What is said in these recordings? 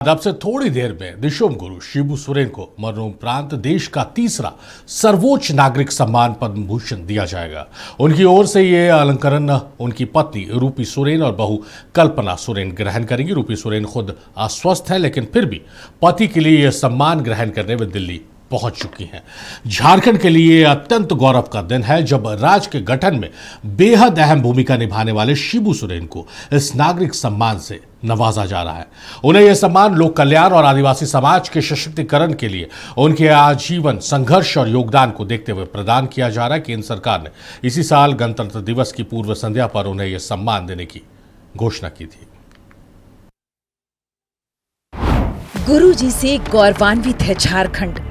अब से थोड़ी देर में दिशोम गुरु शिबू सोरेन को मरणोपरांत देश का तीसरा सर्वोच्च नागरिक सम्मान पद्म भूषण दिया जाएगा। उनकी ओर से ये अलंकरण उनकी पत्नी रूपी सोरेन और बहू कल्पना सोरेन ग्रहण करेंगी। रूपी सोरेन खुद अस्वस्थ हैं, लेकिन फिर भी पति के लिए यह सम्मान ग्रहण करने वे दिल्ली पहुंच चुकी हैं। झारखंड के लिए अत्यंत गौरव का दिन है जब राज्य के गठन में बेहद अहम भूमिका निभाने वाले शिबू सोरेन को इस नागरिक सम्मान से नवाजा जा रहा है। उन्हें यह सम्मान लोक कल्याण और आदिवासी समाज के सशक्तिकरण के लिए उनके आजीवन संघर्ष और योगदान को देखते हुए प्रदान किया जा रहा है। केंद्र सरकार ने इसी साल गणतंत्र दिवस की पूर्व संध्या पर उन्हें यह सम्मान देने की घोषणा की थी। गुरुजी से गौरवान्वित है झारखंड।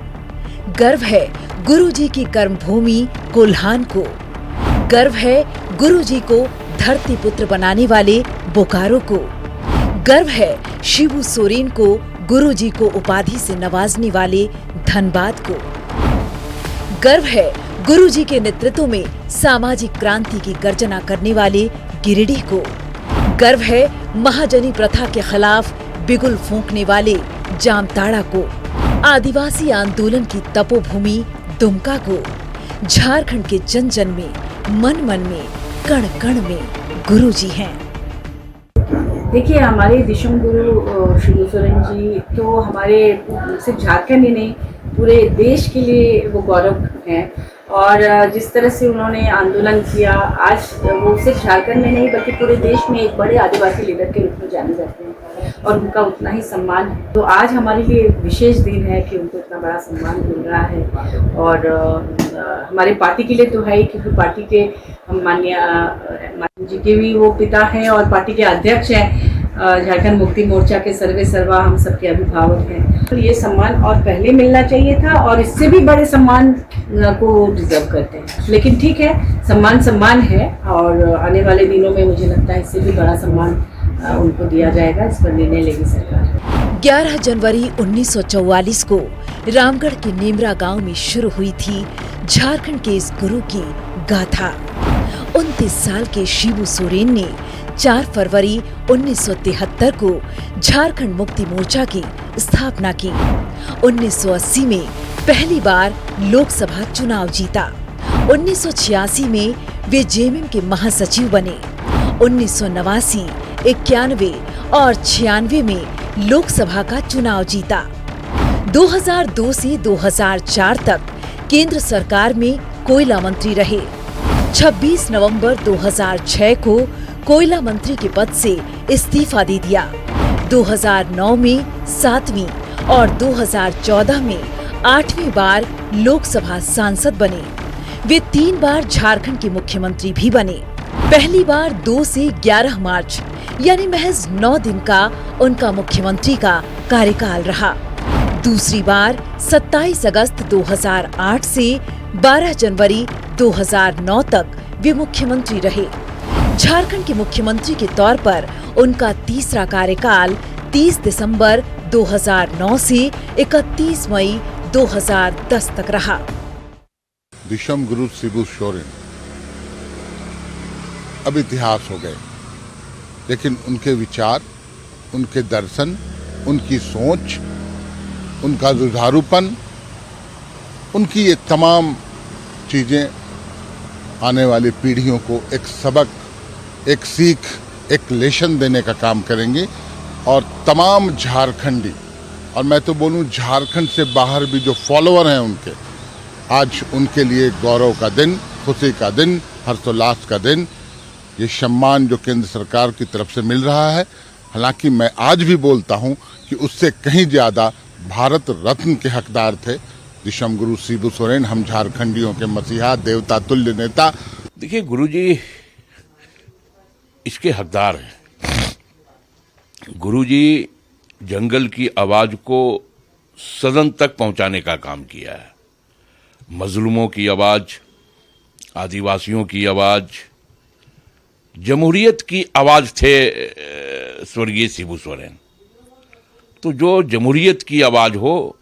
गर्व है गुरुजी की कर्मभूमि कोल्हान को। गर्व है गुरुजी को धरती पुत्र बनाने वाले बोकारो को। गर्व है शिबू सोरेन को गुरुजी को उपाधि से नवाजने वाले धनबाद को। गर्व है गुरुजी के नेतृत्व में सामाजिक क्रांति की गर्जना करने वाले गिरिडीह को। गर्व है महाजनी प्रथा के खिलाफ बिगुल फूंकने वाले जामताड़ा को। आदिवासी आंदोलन की तपोभूमि दुमका को। झारखंड के जन जन में, मन मन में, कण कण में गुरुजी हैं। देखिए, हमारे दिशोम गुरु शिबू सोरेन जी तो हमारे सिर्फ झारखंड ही नहीं पूरे देश के लिए वो गौरव हैं। और जिस तरह से उन्होंने आंदोलन किया, आज वो सिर्फ झारखंड में नहीं बल्कि पूरे देश में एक बड़े आदिवासी लीडर के रूप में जाने जाते हैं और उनका उतना ही सम्मान है। तो आज हमारे लिए विशेष दिन है कि उनको इतना बड़ा सम्मान मिल रहा है। और हमारे पार्टी के लिए तो है ही, क्योंकि पार्टी के माननीय जी के भी वो पिता हैं और पार्टी के अध्यक्ष हैं। झारखंड मुक्ति मोर्चा के सर्वे सर्वा हम सबके अभिभावक हैं। तो ये सम्मान और पहले मिलना चाहिए था और इससे भी बड़े सम्मान को डिजर्व करते हैं। लेकिन ठीक है, सम्मान सम्मान है और आने वाले दिनों में मुझे लगता है इससे भी बड़ा सम्मान उनको दिया जाएगा। इस पर निर्णय लेगी सरकार। 11 जनवरी 1944 को रामगढ़ के नेमरा गांव में शुरू हुई थी झारखंड के इस गुरु की गाथा। 29 साल के शिबू सोरेन ने 4 फरवरी 1973 को झारखंड मुक्ति मोर्चा की स्थापना की। 1980 में पहली बार लोकसभा चुनाव जीता। 1986 में वे जेएमएम के महासचिव बने। 1989, 91 और 96 में लोकसभा का चुनाव जीता। 2002 से 2004 तक केंद्र सरकार में कोयला मंत्री रहे। 26 नवंबर 2006 को कोयला मंत्री के पद से इस्तीफा दे दिया। 2009 में 7वीं और 2014 में 8वीं बार लोकसभा सांसद बने। वे 3 बार झारखंड के मुख्यमंत्री भी बने। पहली बार 2 से 11 मार्च यानी महज 9 दिन का उनका मुख्यमंत्री का कार्यकाल रहा। दूसरी बार 27 अगस्त 2008 से 12 जनवरी 2009 तक वे मुख्यमंत्री रहे। झारखंड के मुख्यमंत्री के तौर पर उनका तीसरा कार्यकाल 30 दिसंबर 2009 से 31 मई 2010 तक रहा। दिशोम गुरु शिबू सोरेन अब इतिहास हो गए, लेकिन उनके विचार, उनके दर्शन, उनकी सोच, उनका जुझारूपन, उनकी ये तमाम चीजें आने वाली पीढ़ियों को एक सबक, एक सीख, एक लेसन देने का काम करेंगे। और तमाम झारखंडी, और मैं तो बोलूं झारखंड से बाहर भी जो फॉलोअर हैं उनके, आज उनके लिए गौरव का दिन, खुशी का दिन, हर्षोल्लास का दिन। ये सम्मान जो केंद्र सरकार की तरफ से मिल रहा है, हालांकि मैं आज भी बोलता हूं कि उससे कहीं ज्यादा भारत रत्न के हकदार थे दिशोम गुरु शिबू सोरेन। हम झारखंडियों के मसीहा, देवता तुल्य नेता। देखिए, गुरुजी इसके हकदार हैं। गुरुजी जंगल की आवाज को सदन तक पहुंचाने का काम किया है। मजलूमों की आवाज, आदिवासियों की आवाज, जमहूरियत की आवाज थे स्वर्गीय शिबू सोरेन। तो जो जमहूरियत की आवाज हो,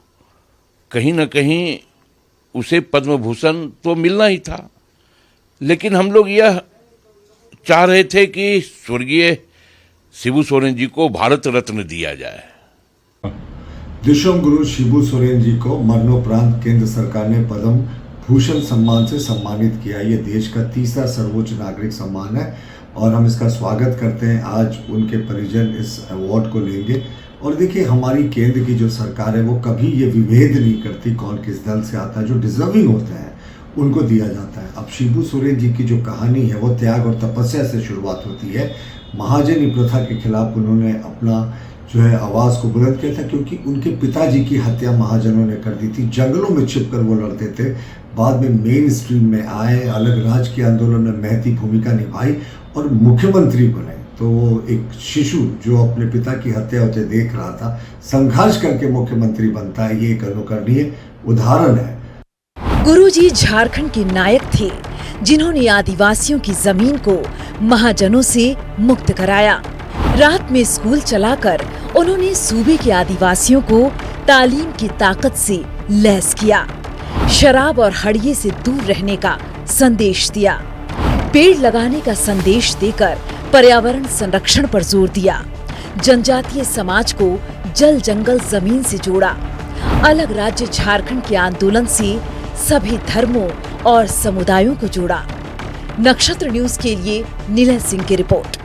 कहीं न कहीं उसे पद्म भूषण तो मिलना ही था। लेकिन हम लोग यह चाह रहे थे कि स्वर्गीय शिबू सोरेन जी को भारत रत्न दिया जाए। दिशोम गुरु शिबू सोरेन जी को मरणोपरांत केंद्र सरकार ने पद्म भूषण सम्मान से सम्मानित किया। ये देश का तीसरा सर्वोच्च नागरिक सम्मान है और हम इसका स्वागत करते हैं। आज उनके परिजन इस अवार्ड को लेंगे। और देखिए, हमारी केंद्र की जो सरकार है वो कभी ये विभेद नहीं करती कौन किस दल से आता है। जो डिजर्विंग होते हैं उनको दिया जाता है। अब शिबू सोरेन जी की जो कहानी है वो त्याग और तपस्या से शुरुआत होती है। महाजनी प्रथा के खिलाफ उन्होंने अपना जो है आवाज़ को बुलंद किया था, क्योंकि उनके पिताजी की हत्या महाजनों ने कर दी थी। जंगलों में छिपकर वो लड़ते थे। बाद में मेन स्ट्रीम में आए, अलग राज्य के आंदोलन में महती भूमिका निभाई और मुख्यमंत्री बने। तो वो एक शिशु जो अपने पिता की हत्या होते देख रहा था, संघर्ष करके मुख्यमंत्री बनता है, ये एक अनुकरणीय उदाहरण है। गुरुजी झारखंड के नायक थे जिन्होंने आदिवासियों की जमीन को महाजनों से मुक्त कराया। रात में स्कूल चलाकर उन्होंने सूबे के आदिवासियों को तालीम की ताकत से लैस किया। शराब और हड़िये से दूर रहने का संदेश दिया। पेड़ लगाने का संदेश देकर पर्यावरण संरक्षण पर जोर दिया। जनजातीय समाज को जल जंगल जमीन से जोड़ा। अलग राज्य झारखंड के आंदोलन से सभी धर्मों और समुदायों को जोड़ा। नक्षत्र न्यूज के लिए नीलय सिंह की रिपोर्ट।